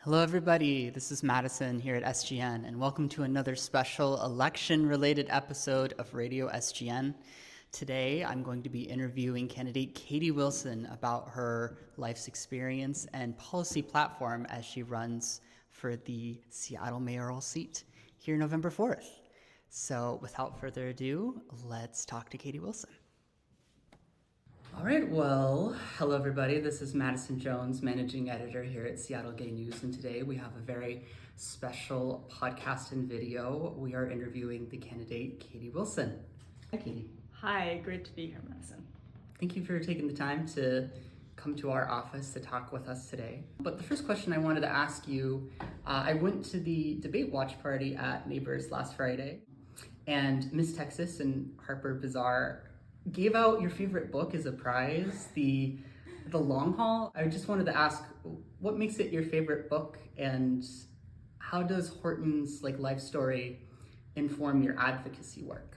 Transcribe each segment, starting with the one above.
Hello, everybody. This is Madison here at SGN, and welcome to another special election related episode of Radio SGN. Today, I'm going to be interviewing candidate Katie Wilson about her life's experience and policy platform as she runs for the Seattle mayoral seat here November 4th. So, without further ado, let's talk to Katie Wilson. All right, well, hello everybody. This is Madison Jones, managing editor here at Seattle Gay News, and today we have a very special podcast and video. We are interviewing the candidate Katie Wilson. Hi, Katie. Hi, great to be here, Madison. Thank you for taking the time to come to our office to talk with us today. But the first question I wanted to ask you, I went to the debate watch party at Neighbors last Friday, and Miss Texas and Harper Bazaar gave out your favorite book as a prize, the Long Haul. I just wanted to ask, what makes it your favorite book, and how does Horton's life story inform your advocacy work?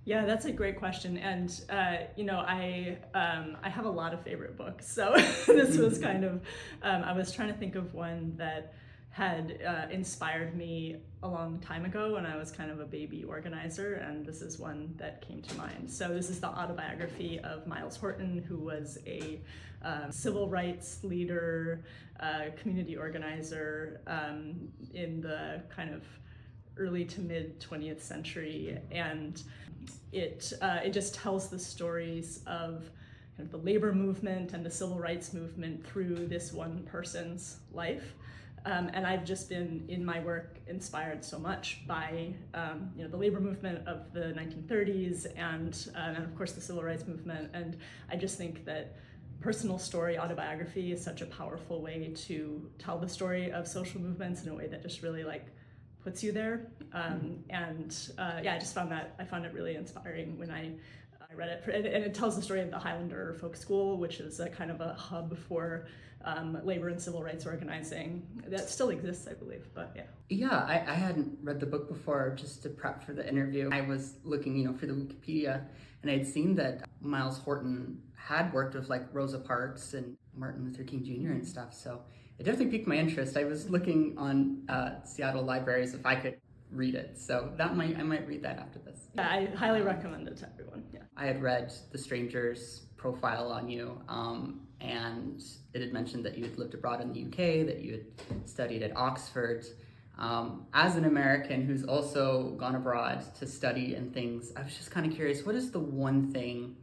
Yeah, that's a great question, and I have a lot of favorite books. So this was kind of I was trying to think of one that had inspired me a long time ago when I was kind of a baby organizer, and this is one that came to mind. So this is the autobiography of Miles Horton, who was a civil rights leader, community organizer in the kind of early to mid 20th century, and it just tells the stories of kind of the labor movement and the civil rights movement through this one person's life. And I've just been, in my work, inspired so much by the labor movement of the 1930s and of course the civil rights movement. And I just think that personal story autobiography is such a powerful way to tell the story of social movements in a way that just really puts you there. I just found it really inspiring when I read it. And it tells the story of the Highlander Folk School, which is a kind of a hub for labor and civil rights organizing that still exists, I believe. But yeah. Yeah, I hadn't read the book before, just to prep for the interview. I was looking, for the Wikipedia, and I'd seen that Miles Horton had worked with Rosa Parks and Martin Luther King Jr. and stuff. So it definitely piqued my interest. I was looking on Seattle libraries if I could read it. So I might read that after this. Yeah, I highly recommend it to everyone. Yeah. I had read The Stranger's profile on you, and it had mentioned that you had lived abroad in the UK, that you had studied at Oxford. As an American who's also gone abroad to study and things, I was just kind of curious, what is the one thing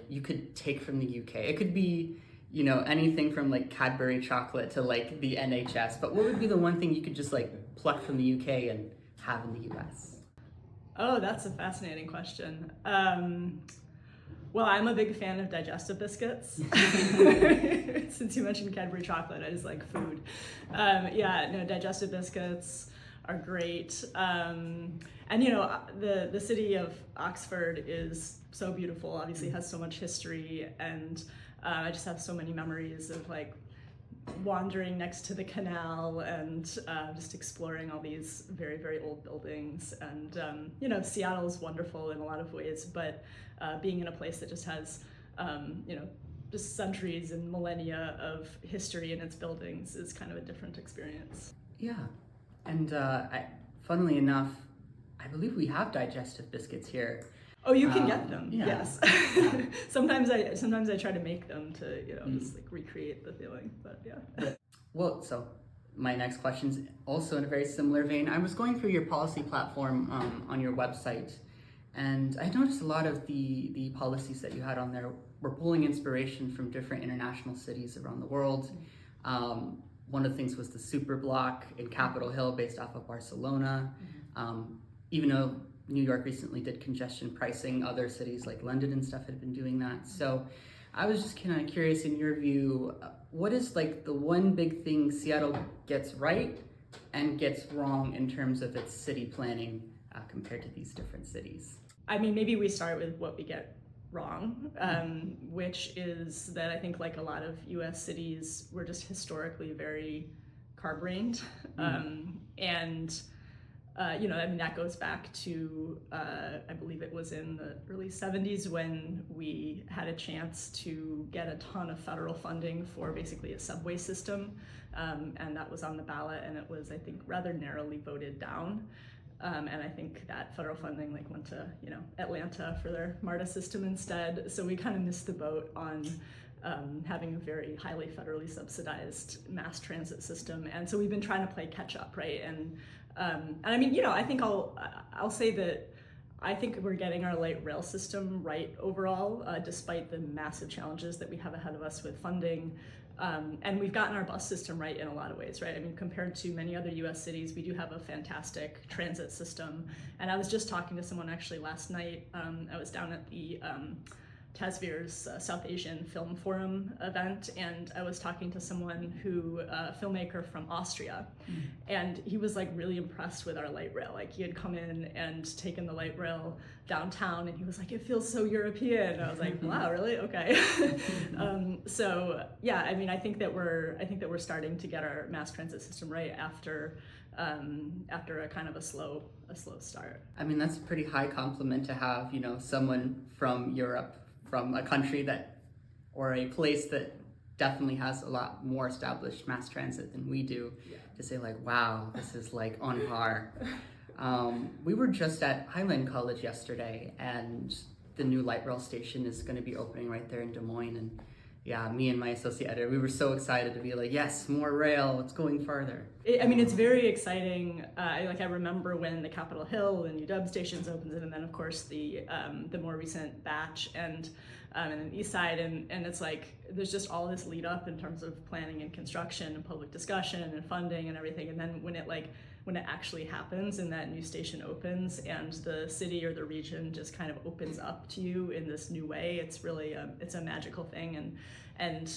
you could take from the UK? It could be, anything from Cadbury chocolate to the NHS, but what would be the one thing you could just pluck from the UK and have in the US? Oh, that's a fascinating question. Well, I'm a big fan of digestive biscuits. Since you mentioned Cadbury chocolate, I just like food. Digestive biscuits are great. The city of Oxford is so beautiful, obviously has so much history, and I just have so many memories of wandering next to the canal and just exploring all these very, very old buildings. And Seattle is wonderful in a lot of ways, but being in a place that just has just centuries and millennia of history in its buildings is kind of a different experience. Yeah, and funnily enough, I believe we have digestive biscuits here. Oh, you can get them. Yeah. Yes. sometimes I try to make them to just recreate the feeling. But yeah. Well, so my next question's also in a very similar vein. I was going through your policy platform on your website, and I noticed a lot of the policies that you had on there were pulling inspiration from different international cities around the world. One of the things was the super block in Capitol Hill based off of Barcelona. Even though New York recently did congestion pricing, other cities like London and stuff had been doing that. So I was just kind of curious, in your view, what is the one big thing Seattle gets right and gets wrong in terms of its city planning compared to these different cities? I mean, maybe we start with what we get wrong, which is that I think a lot of US cities, we're just historically very car-brained. That goes back to, I believe it was in the early 70s when we had a chance to get a ton of federal funding for basically a subway system and that was on the ballot, and it was, I think, rather narrowly voted down. And I think that federal funding went to Atlanta for their MARTA system instead. So we kind of missed the boat on having a very highly federally subsidized mass transit system, and so we've been trying to play catch up, right? And I mean, I think I'll say that I think we're getting our light rail system right overall, despite the massive challenges that we have ahead of us with funding. And we've gotten our bus system right in a lot of ways, right? I mean, compared to many other US cities, we do have a fantastic transit system. And I was just talking to someone actually last night. I was down at the Tasvir's South Asian Film Forum event, and I was talking to someone a filmmaker from Austria, and he was really impressed with our light rail. He had come in and taken the light rail downtown, and he was like, "It feels so European." And I was like, "Wow, really? Okay." So yeah, I mean, I think that we're starting to get our mass transit system right after a kind of a slow start. I mean, that's a pretty high compliment to have, someone from Europe, from a country or a place that definitely has a lot more established mass transit than we do, to say wow, this is on par. We were just at Highland College yesterday, and the new light rail station is going to be opening right there in Des Moines. And yeah, me and my associate editor, we were so excited to be yes, more rail, it's going farther. I mean, it's very exciting. I remember when the Capitol Hill and UW stations opened, and then of course the more recent batch and then the East Side, and it's there's just all this lead up in terms of planning and construction and public discussion and funding and everything, and then when it actually happens and that new station opens and the city or the region just kind of opens up to you in this new way, it's really it's a magical thing. And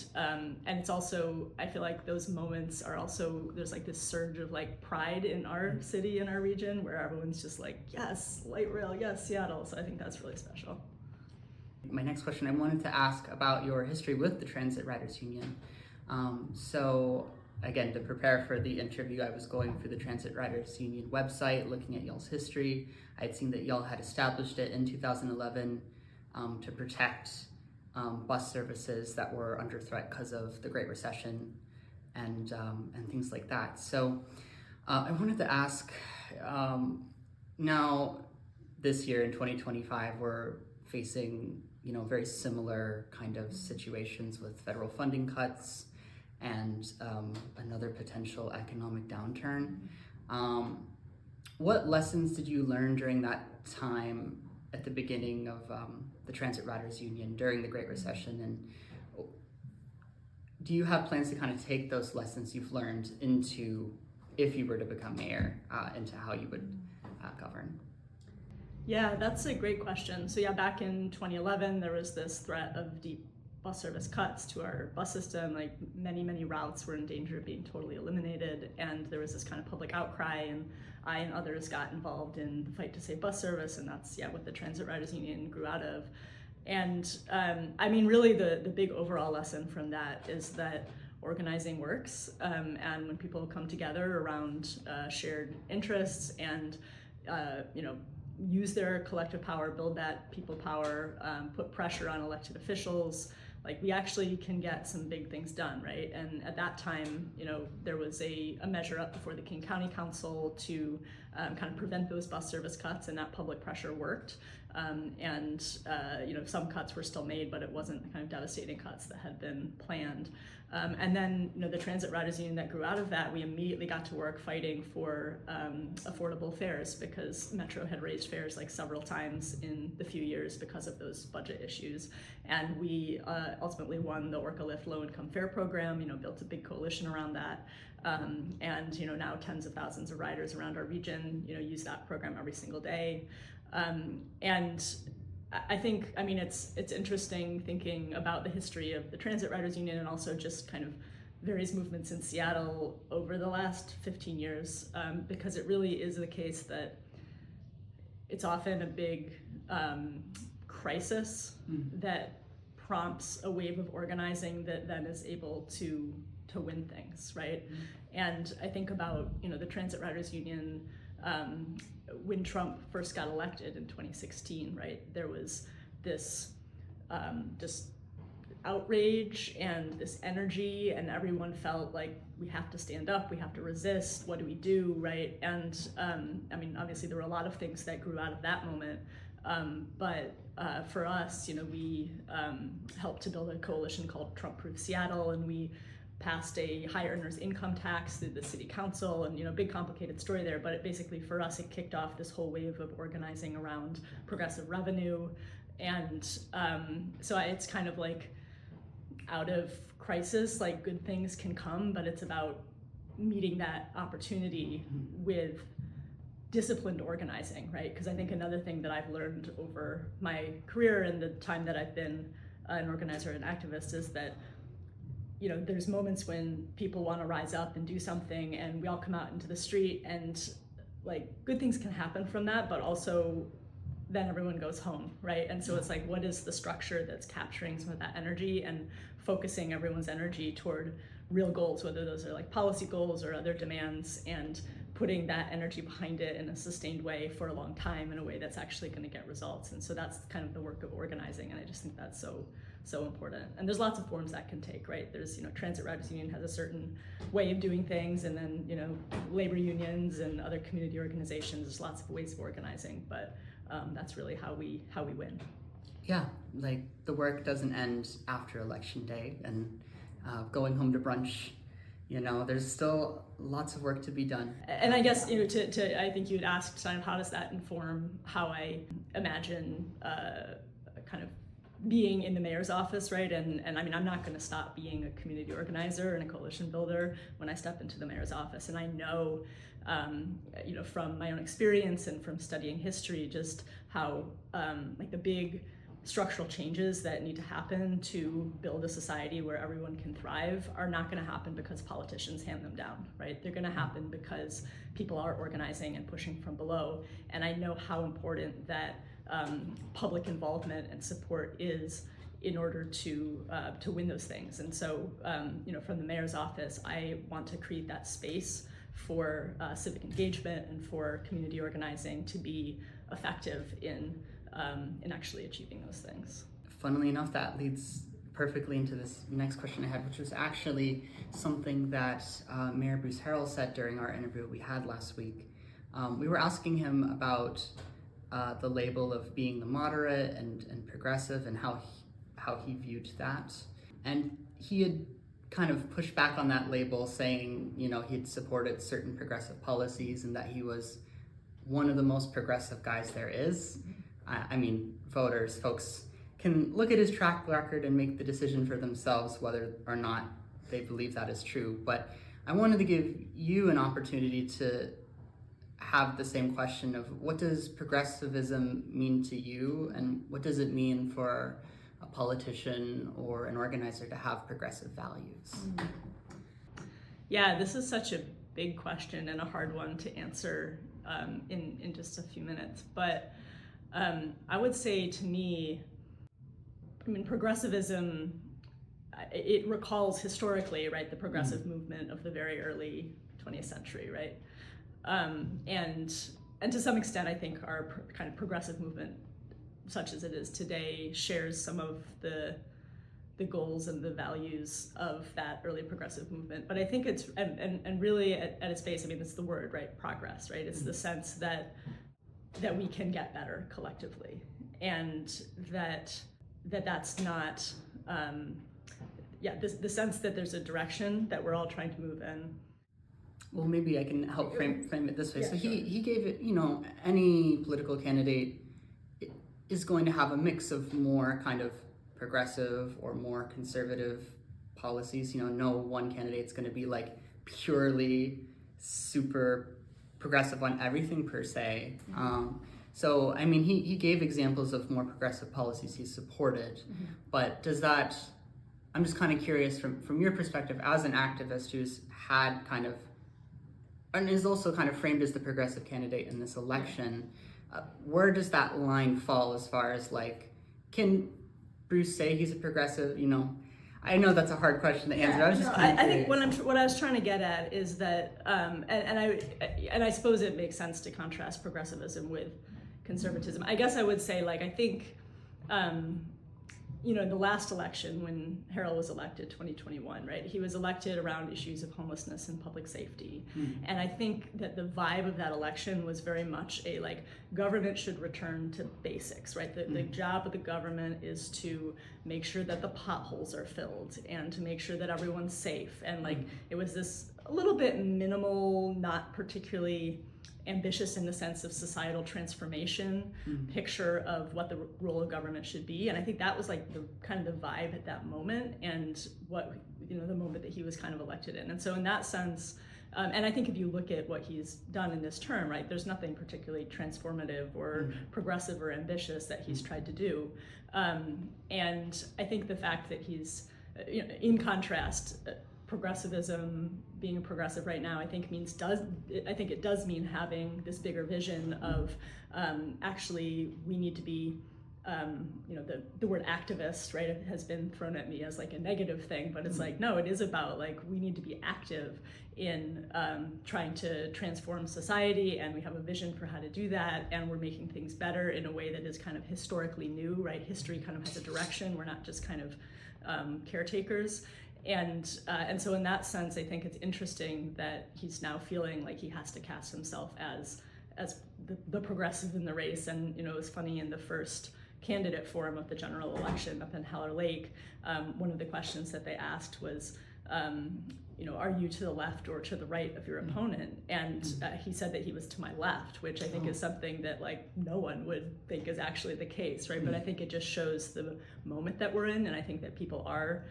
it's also, I feel those moments are also, there's this surge of pride in our city and our region where everyone's just yes, light rail, yes, Seattle. So I think that's really special. My next question, I wanted to ask about your history with the Transit Riders Union. So again, to prepare for the interview, I was going through the Transit Riders Union website, looking at y'all's history. I'd seen that y'all had established it in 2011 to protect bus services that were under threat because of the Great Recession and things like that. So I wanted to ask, now this year in 2025, we're facing very similar kind of situations with federal funding cuts and another potential economic downturn. What lessons did you learn during that time at the beginning of the Transit Riders Union during the Great Recession? And do you have plans to kind of take those lessons you've learned into, if you were to become mayor, into how you would govern? Yeah, that's a great question. So yeah, back in 2011, there was this threat of deep bus service cuts to our bus system. Many routes were in danger of being totally eliminated, and there was this kind of public outcry, and I and others got involved in the fight to save bus service, and that's what the Transit Riders Union grew out of. And I mean, really the big overall lesson from that is that organizing works, and when people come together around shared interests and use their collective power, build that people power, put pressure on elected officials, we actually can get some big things done, right? And at that time, there was a measure up before the King County Council to kind of prevent those bus service cuts, and that public pressure worked. Some cuts were still made, but it wasn't the kind of devastating cuts that had been planned. And then, the Transit Riders Union that grew out of that, we immediately got to work fighting for affordable fares, because Metro had raised fares several times in the few years because of those budget issues. And we ultimately won the Orca Lift Low Income Fare Program, built a big coalition around that. And now tens of thousands of riders around our region, use that program every single day. And I think, it's interesting thinking about the history of the Transit Riders Union, and also just kind of various movements in Seattle over the last 15 years, because it really is the case that it's often a big crisis that prompts a wave of organizing that then is able to win things, right? And I think about, the Transit Riders Union, when Trump first got elected in 2016, right, there was this just outrage and this energy, and everyone felt like we have to stand up, we have to resist, what do we do, right? And I mean, obviously there were a lot of things that grew out of that moment, but for us, we helped to build a coalition called Trump Proof Seattle, and we passed a high earners income tax through the city council, and big complicated story there, but basically for us it kicked off this whole wave of organizing around progressive revenue. And so it's kind of like, out of crisis, like good things can come, but it's about meeting that opportunity with disciplined organizing, right? Because I think another thing that I've learned over my career and the time that I've been an organizer and activist is that there's moments when people want to rise up and do something, and we all come out into the street, and like good things can happen from that, but also then everyone goes home, right? And so it's like, what is the structure that's capturing some of that energy and focusing everyone's energy toward real goals, whether those are like policy goals or other demands, and putting that energy behind it in a sustained way for a long time, in a way that's actually going to get results. And so that's kind of the work of organizing, and I just think that's so important. And there's lots of forms that can take, right? There's Transit Riders Union has a certain way of doing things, and then labor unions and other community organizations, there's lots of ways of organizing, but that's really how we win. Yeah, like the work doesn't end after election day and going home to brunch. There's still lots of work to be done. And I guess I think you'd asked kind of how does that inform how I imagine kind of being in the mayor's office, right? And I mean, I'm not going to stop being a community organizer and a coalition builder when I step into the mayor's office. And I know, from my own experience and from studying history, just how like the big structural changes that need to happen to build a society where everyone can thrive are not going to happen because politicians hand them down, right? They're going to happen because people are organizing and pushing from below. And I know how important that public involvement and support is in order to win those things. And so, from the mayor's office, I want to create that space for civic engagement and for community organizing to be effective in actually achieving those things. Funnily enough, that leads perfectly into this next question I had, which was actually something that Mayor Bruce Harrell said during our interview we had last week. We were asking him about the label of being the moderate and progressive, and how he viewed that. And he had kind of pushed back on that label, saying, he'd supported certain progressive policies and that he was one of the most progressive guys there is. I mean, folks can look at his track record and make the decision for themselves whether or not they believe that is true. But I wanted to give you an opportunity to have the same question of, what does progressivism mean to you, and what does it mean for a politician or an organizer to have progressive values? Yeah, this is such a big question and a hard one to answer in just a few minutes. But I would say, to me, progressivism, it recalls historically, right, the progressive movement of the very early 20th century, right? And to some extent, I think our kind of progressive movement, such as it is today, shares some of the goals and the values of that early progressive movement. But I think it's, and really at its base, it's the word, right? Progress, right? It's the sense that we can get better collectively, and that's not, the sense that there's a direction that we're all trying to move in. Well, maybe I can help frame it this way. Yeah, so sure. he gave it, any political candidate is going to have a mix of more kind of progressive or more conservative policies. No one candidate's going to be like purely super progressive on everything per se. So, he gave examples of more progressive policies he supported, but does that, I'm just kind of curious from your perspective as an activist who's had kind of, and is also kind of framed as the progressive candidate in this election, where does that line fall as far as can Bruce say he's a progressive? I know that's a hard question to answer. I think what I was trying to get at is that, and I suppose it makes sense to contrast progressivism with conservatism. I guess I would say, I think, in the last election when Harrell was elected, 2021, right? He was elected around issues of homelessness and public safety. And I think that the vibe of that election was very much a government should return to basics, right? The job of the government is to make sure that the potholes are filled and to make sure that everyone's safe. And it was this a little bit minimal, not particularly ambitious in the sense of societal transformation picture of what the role of government should be. And I think that was the kind of the vibe at that moment, and what the moment that he was kind of elected in. And so in that sense, and I think if you look at what he's done in this term, right, there's nothing particularly transformative or progressive or ambitious that he's tried to do. And I think the fact that he's, in contrast, progressivism, being a progressive right now, I think it does mean having this bigger vision of actually we need to be, the word activist, right, it has been thrown at me as a negative thing, but it's no, it is about we need to be active in trying to transform society, and we have a vision for how to do that, and we're making things better in a way that is kind of historically new, right? History kind of has a direction. We're not just kind of caretakers. And so in that sense, I think it's interesting that he's now feeling like he has to cast himself as the progressive in the race. And it was funny, in the first candidate forum of the general election up in Heller Lake, one of the questions that they asked was, are you to the left or to the right of your opponent? And he said that he was to my left, which I think is something that no one would think is actually the case, right? But I think it just shows the moment that we're in, and I think that people are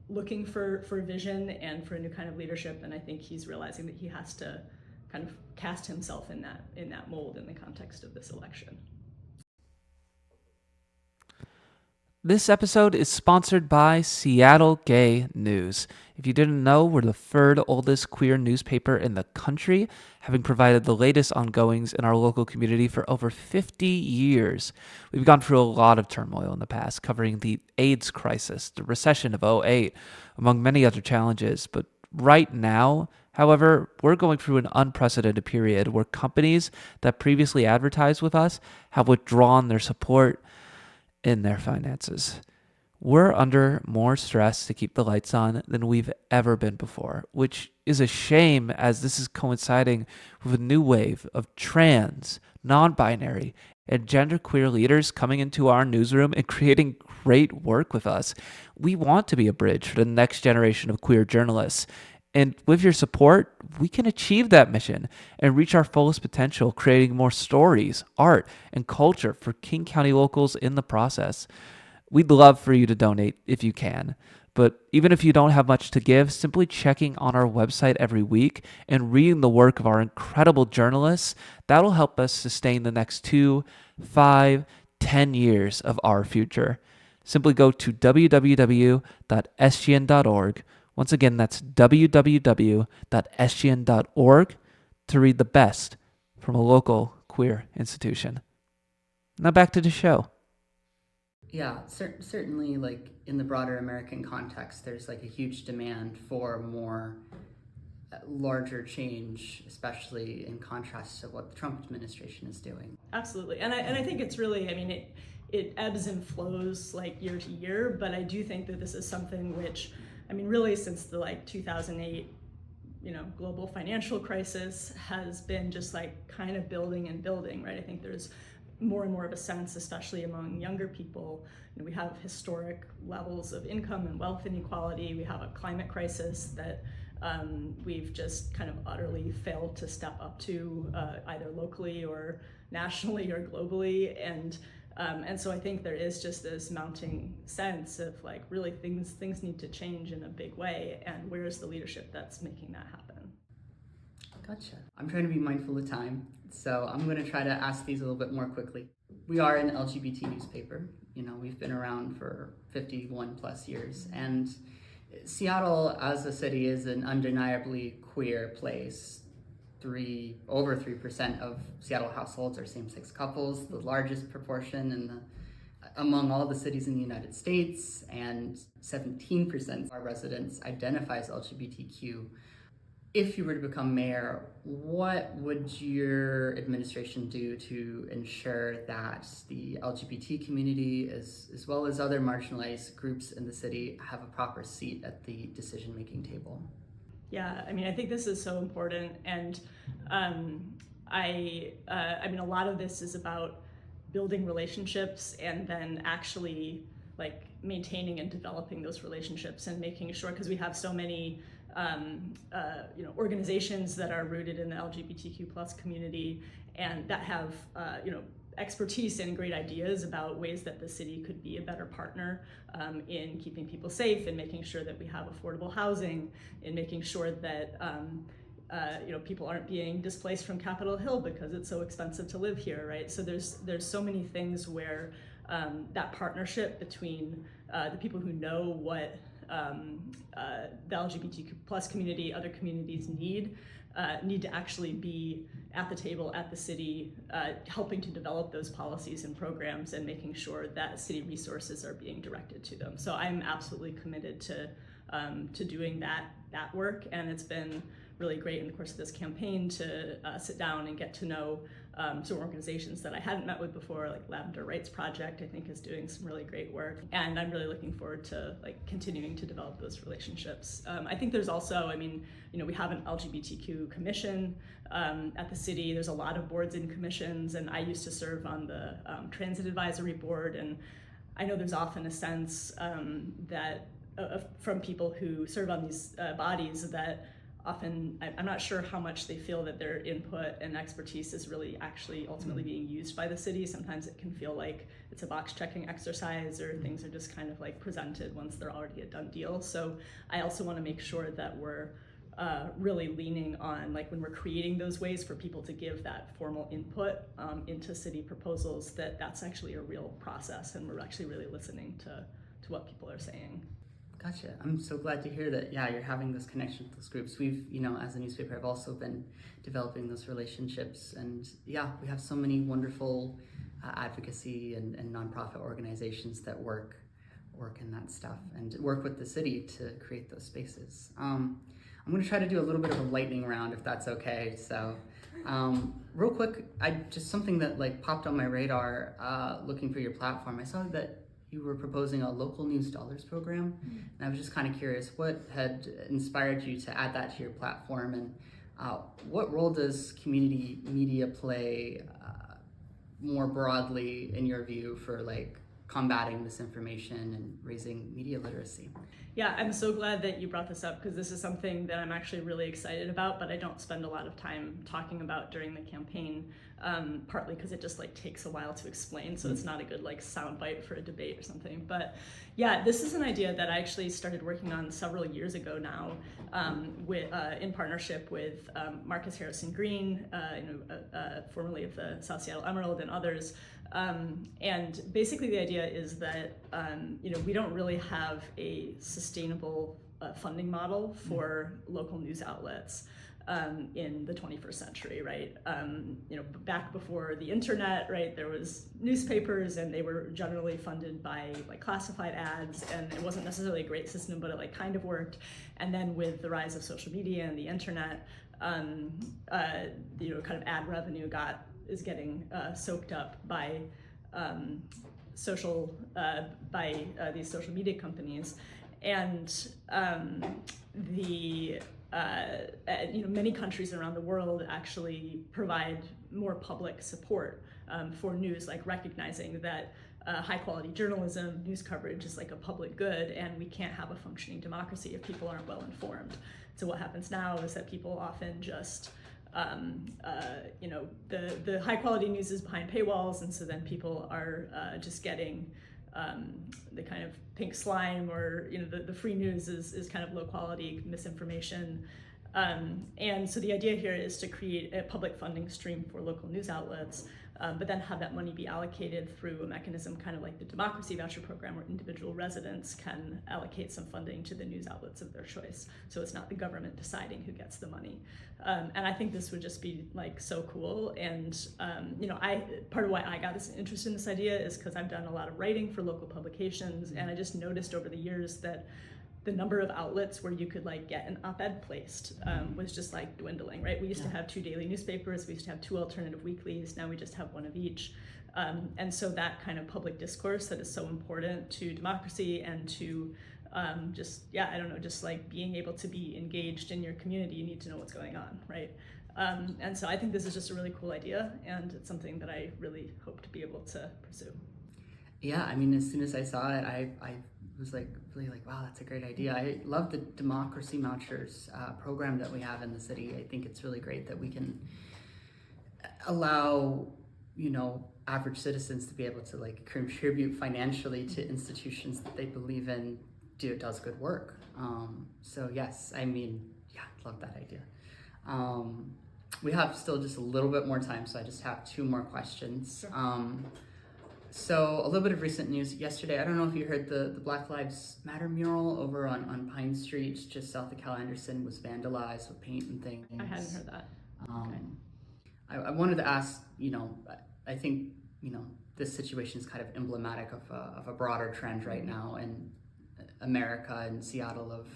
looking for vision and for a new kind of leadership, and I think he's realizing that he has to kind of cast himself in that mold in the context of this election. This episode is sponsored by Seattle Gay News. If you didn't know, we're the third oldest queer newspaper in the country, having provided the latest ongoings in our local community for over 50 years. We've gone through a lot of turmoil in the past, covering the AIDS crisis, the recession of '08, among many other challenges. But right now, however, we're going through an unprecedented period where companies that previously advertised with us have withdrawn their support in their finances. We're under more stress to keep the lights on than we've ever been before, which is a shame, as this is coinciding with a new wave of trans, non-binary, and genderqueer leaders coming into our newsroom and creating great work with us. We want to be a bridge for the next generation of queer journalists. And with your support, we can achieve that mission and reach our fullest potential, creating more stories, art, and culture for King County locals in the process. We'd love for you to donate if you can. But even if you don't have much to give, simply checking on our website every week and reading the work of our incredible journalists, that'll help us sustain the next 2, 5, 10 years of our future. Simply go to www.sgn.org. Once again, that's www.sgn.org to read the best from a local queer institution. Now back to the show. Yeah, certainly, in the broader American context, there's a huge demand for more larger change, especially in contrast to what the Trump administration is doing. Absolutely, and I think it's really, it ebbs and flows year to year, but I do think that this is something which, really since the 2008 global financial crisis has been just kind of building and building, right? I think there's more and more of a sense, especially among younger people, we have historic levels of income and wealth inequality. We have a climate crisis that we've just kind of utterly failed to step up to, either locally or nationally or globally. And so I think there is just this mounting sense of really things need to change in a big way, and where's the leadership that's making that happen? Gotcha. I'm trying to be mindful of time, so I'm going to try to ask these a little bit more quickly. We are an LGBT newspaper. We've been around for 51 plus years, and Seattle as a city is an undeniably queer place. Over 3% of Seattle households are same-sex couples, the largest proportion among all the cities in the United States, and 17% of our residents identify as LGBTQ. if you were to become mayor, what would your administration do to ensure that the LGBT community, as well as other marginalized groups in the city, have a proper seat at the decision-making table? Yeah, I mean, I think this is so important, and I mean, a lot of this is about building relationships and then actually like maintaining and developing those relationships and making sure, because we have so many organizations that are rooted in the LGBTQ plus community and that have expertise and great ideas about ways that the city could be a better partner in keeping people safe and making sure that we have affordable housing, and making sure that people aren't being displaced from Capitol Hill because it's so expensive to live here, right? So there's so many things where that partnership between the people who know what the LGBTQ plus community, other communities need to actually be at the table at the city, helping to develop those policies and programs and making sure that city resources are being directed to them. So I'm absolutely committed to doing that work, and it's been really great in the course of this campaign to sit down and get to know some organizations that I hadn't met with before, like Lavender Rights Project, I think is doing some really great work. And I'm really looking forward to like continuing to develop those relationships. I think there's also, we have an LGBTQ commission at the city. There's a lot of boards and commissions, and I used to serve on the Transit Advisory Board. And I know there's often a sense that from people who serve on these bodies that often, I'm not sure how much they feel that their input and expertise is really actually ultimately being used by the city. Sometimes it can feel like it's a box checking exercise, or things are just kind of like presented once they're already a done deal. So I also want to make sure that we're really leaning on, like when we're creating those ways for people to give that formal input into city proposals, that's actually a real process, and we're actually really listening to what people are saying. Gotcha. I'm so glad to hear that, you're having this connection with those groups. We've, as a newspaper, I've also been developing those relationships. And we have so many wonderful advocacy and nonprofit organizations that work in that stuff and work with the city to create those spaces. I'm going to try to do a little bit of a lightning round, if that's okay. So real quick, just something that like popped on my radar looking for your platform. I saw that you were proposing a local news dollars program, and I was just kind of curious what had inspired you to add that to your platform, and what role does community media play more broadly in your view for like combating misinformation and raising media literacy? Yeah, I'm so glad that you brought this up, because this is something that I'm actually really excited about, but I don't spend a lot of time talking about during the campaign, partly because it just like takes a while to explain, so it's not a good like soundbite for a debate or something. But yeah, this is an idea that I actually started working on several years ago now, in partnership with Marcus Harrison Green, formerly of the South Seattle Emerald, and others. And basically the idea is that we don't really have a sustainable funding model for local news outlets in the 21st century, right? Back before the internet, right, there was newspapers, and they were generally funded by like classified ads, and it wasn't necessarily a great system, but it like kind of worked. And then with the rise of social media and the internet, kind of ad revenue is getting soaked up by these social media companies, and many countries around the world actually provide more public support for news, like recognizing that high quality journalism, news coverage is like a public good, and we can't have a functioning democracy if people aren't well informed. So what happens now is that people often just the high quality news is behind paywalls, and so then people are just getting the kind of pink slime, or the free news is kind of low quality misinformation. And so the idea here is to create a public funding stream for local news outlets, but then have that money be allocated through a mechanism kind of like the Democracy Voucher Program, where individual residents can allocate some funding to the news outlets of their choice. So it's not the government deciding who gets the money. And I think this would just be like so cool. And part of why I got this interest in this idea is because I've done a lot of writing for local publications, and I just noticed over the years that the number of outlets where you could like get an op-ed placed was just like dwindling, right? We used to have 2 daily newspapers, we used to have 2 alternative weeklies, now we just have 1 of each. And so that kind of public discourse that is so important to democracy and to just like being able to be engaged in your community, you need to know what's going on, right? And so I think this is just a really cool idea, and it's something that I really hope to be able to pursue. Yeah, I mean, as soon as I saw it, I was like, really like, wow, that's a great idea. I love the Democracy Vouchers program that we have in the city. I think it's really great that we can allow, average citizens to be able to like contribute financially to institutions that they believe in does good work. So yes, I mean, yeah, love that idea. We have still just a little bit more time, so I just have 2 more questions. Sure. So a little bit of recent news yesterday. I don't know if you heard the Black Lives Matter mural over on Pine Street, just south of Cal Anderson, was vandalized with paint and things. I hadn't heard that. Okay. I wanted to ask, I think, this situation is kind of emblematic of a broader trend right now in America and Seattle of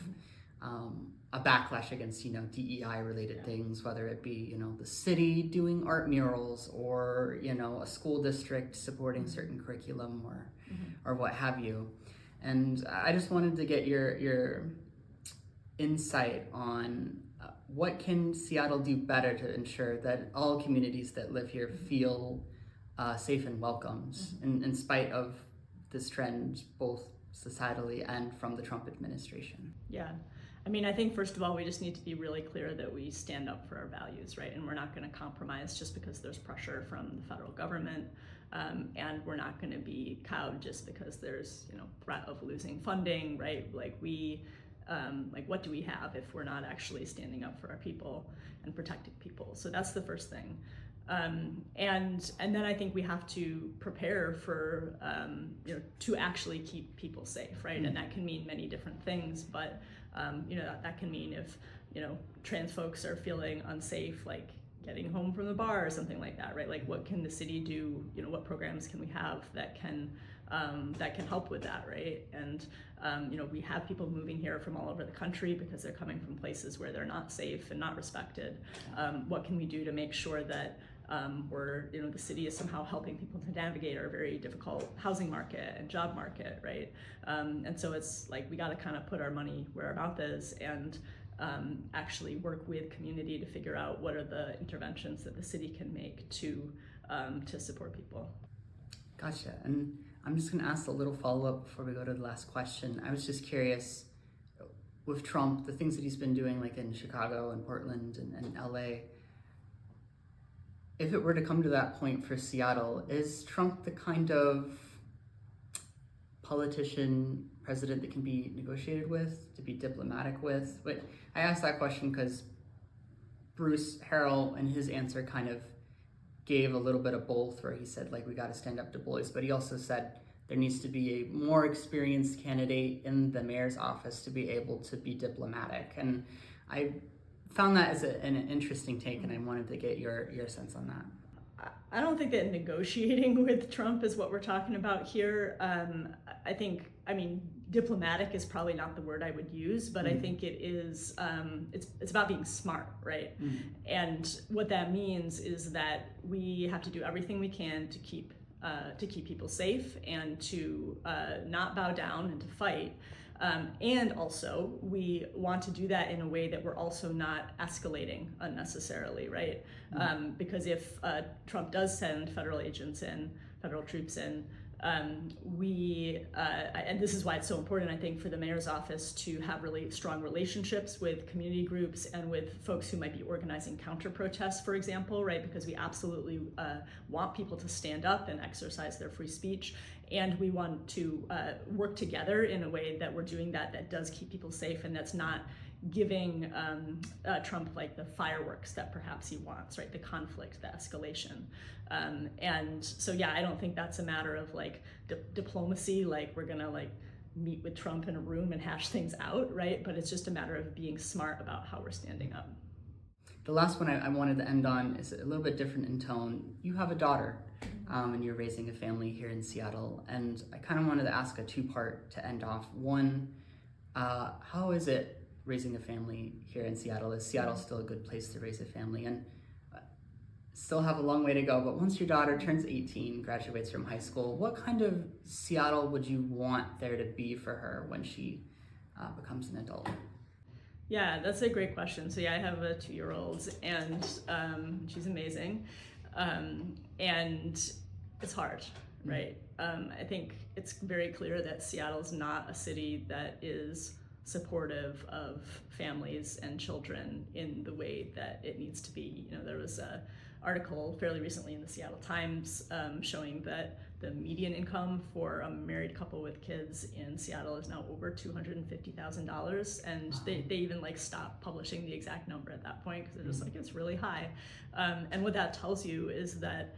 a backlash against, DEI related things, whether it be, the city doing art murals or, a school district supporting certain curriculum or what have you. And I just wanted to get your insight on what can Seattle do better to ensure that all communities that live here feel safe and welcomed in spite of this trend, both societally and from the Trump administration. Yeah. I mean, I think first of all, we just need to be really clear that we stand up for our values, right? And we're not going to compromise just because there's pressure from the federal government. And we're not going to be cowed just because there's, threat of losing funding, right? Like what do we have if we're not actually standing up for our people and protecting people? So that's the first thing. And then I think we have to prepare for, to actually keep people safe, right? And that can mean many different things, but, that can mean if, trans folks are feeling unsafe, like getting home from the bar or something like that, right? Like what can the city do? What programs can we have that can help with that, right? And, we have people moving here from all over the country because they're coming from places where they're not safe and not respected. What can we do to make sure that the city is somehow helping people to navigate our very difficult housing market and job market, right? And so it's like we got to kind of put our money where our mouth is and actually work with community to figure out what are the interventions that the city can make to support people. Gotcha. And I'm just going to ask a little follow-up before we go to the last question. I was just curious, with Trump, the things that he's been doing like in Chicago and Portland and LA, if it were to come to that point for Seattle, is Trump the kind of politician, president that can be negotiated with, to be diplomatic with? But I asked that question because Bruce Harrell in his answer kind of gave a little bit of both, where he said, like, we got to stand up to bullies, but he also said there needs to be a more experienced candidate in the mayor's office to be able to be diplomatic. And I found that as an interesting take, and I wanted to get your sense on that. I don't think that negotiating with Trump is what we're talking about here. I mean, diplomatic is probably not the word I would use, but I think it is, it's about being smart, right? And what that means is that we have to do everything we can to keep people safe and to not bow down and to fight. And also, we want to do that in a way that we're also not escalating unnecessarily, right? Because if Trump does send federal troops in, and this is why it's so important, I think, for the mayor's office to have really strong relationships with community groups and with folks who might be organizing counter protests, for example, right? Because we absolutely want people to stand up and exercise their free speech. And we want to work together in a way that we're doing that does keep people safe and that's not giving Trump like the fireworks that perhaps he wants, right? The conflict, the escalation. And so, yeah, I don't think that's a matter of like diplomacy, like we're gonna like meet with Trump in a room and hash things out, right? But it's just a matter of being smart about how we're standing up. The last one I wanted to end on is a little bit different in tone. You have a daughter, and you're raising a family here in Seattle, and I kind of wanted to ask a two-part to end off. One, How is it raising a family here in Seattle? Is Seattle still a good place to raise a family? And still have a long way to go, but once your daughter turns 18, graduates from high school, what kind of Seattle would you want there to be for her when she becomes an adult? Yeah, that's a great question. So yeah, I have a 2-year-old, and she's amazing, and it's hard, right? I think it's very clear that Seattle's not a city that is supportive of families and children in the way that it needs to be. You know, there was a article fairly recently in the Seattle Times showing that the median income for a married couple with kids in Seattle is now over $250,000, and they even like stopped publishing the exact number at that point because they're just like, it's really high. And what that tells you is that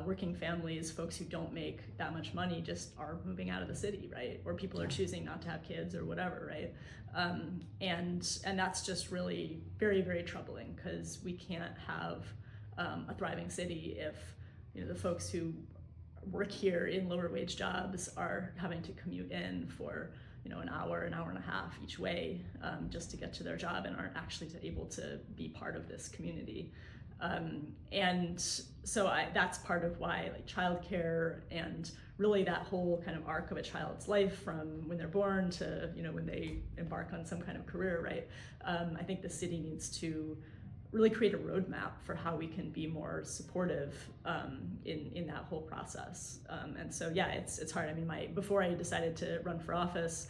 working families, folks who don't make that much money, just are moving out of the city, right? Or people are choosing not to have kids or whatever, right? And that's just really very, very troubling, because we can't have a thriving city if, you know, the folks who work here in lower wage jobs are having to commute in for, you know, an hour and a half each way just to get to their job, and aren't actually able to be part of this community. And so that's part of why, like, childcare and really that whole kind of arc of a child's life from when they're born to, you know, when they embark on some kind of career, right? I think the city needs to really create a roadmap for how we can be more supportive in that whole process. And so, yeah, it's hard. I mean, before I decided to run for office,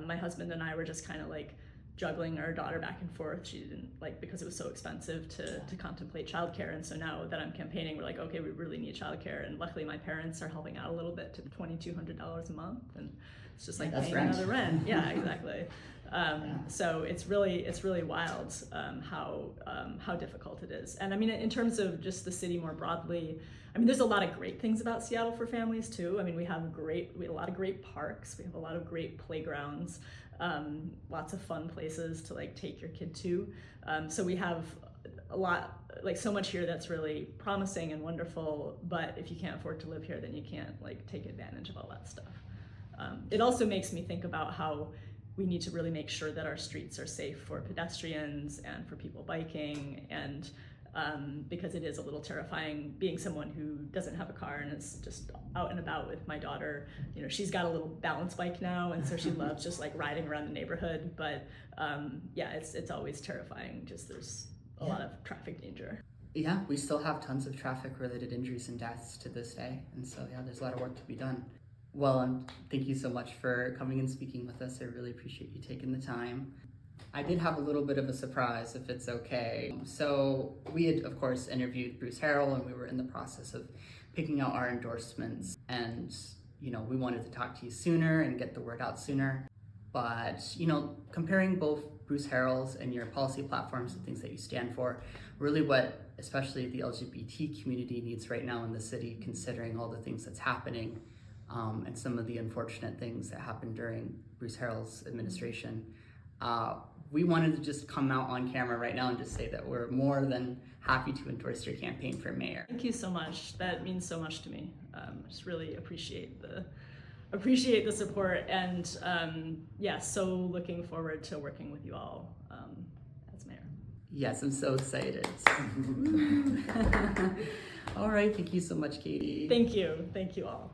my husband and I were just kind of like juggling our daughter back and forth. She didn't like, because it was so expensive to contemplate childcare. And so now that I'm campaigning, we're like, okay, we really need childcare. And luckily my parents are helping out a little bit to $2,200 a month. And it's just like paying another rent. Yeah, exactly. So it's really wild how difficult it is. And I mean, in terms of just the city more broadly, I mean, there's a lot of great things about Seattle for families too. I mean, we have a lot of great parks. We have a lot of great playgrounds, lots of fun places to like take your kid to. So we have a lot, like so much here that's really promising and wonderful. But if you can't afford to live here, then you can't like take advantage of all that stuff. It also makes me think about how we need to really make sure that our streets are safe for pedestrians and for people biking, and because it is a little terrifying being someone who doesn't have a car and is just out and about with my daughter. You know, she's got a little balance bike now, and so she loves just like riding around the neighborhood, but yeah, it's always terrifying. Just there's a lot of traffic danger. Yeah, we still have tons of traffic-related injuries and deaths to this day, and so yeah, there's a lot of work to be done. Well, thank you so much for coming and speaking with us. I really appreciate you taking the time. I did have a little bit of a surprise, if it's okay. So we had, of course, interviewed Bruce Harrell, and we were in the process of picking out our endorsements. And, you know, we wanted to talk to you sooner and get the word out sooner. But, you know, comparing both Bruce Harrell's and your policy platforms and things that you stand for, really what especially the LGBT community needs right now in the city, considering all the things that's happening, and some of the unfortunate things that happened during Bruce Harrell's administration. We wanted to just come out on camera right now and just say that we're more than happy to endorse your campaign for mayor. Thank you so much. That means so much to me. I just really appreciate the support, and yeah, so looking forward to working with you all as mayor. Yes, I'm so excited. All right, thank you so much, Katie. Thank you all.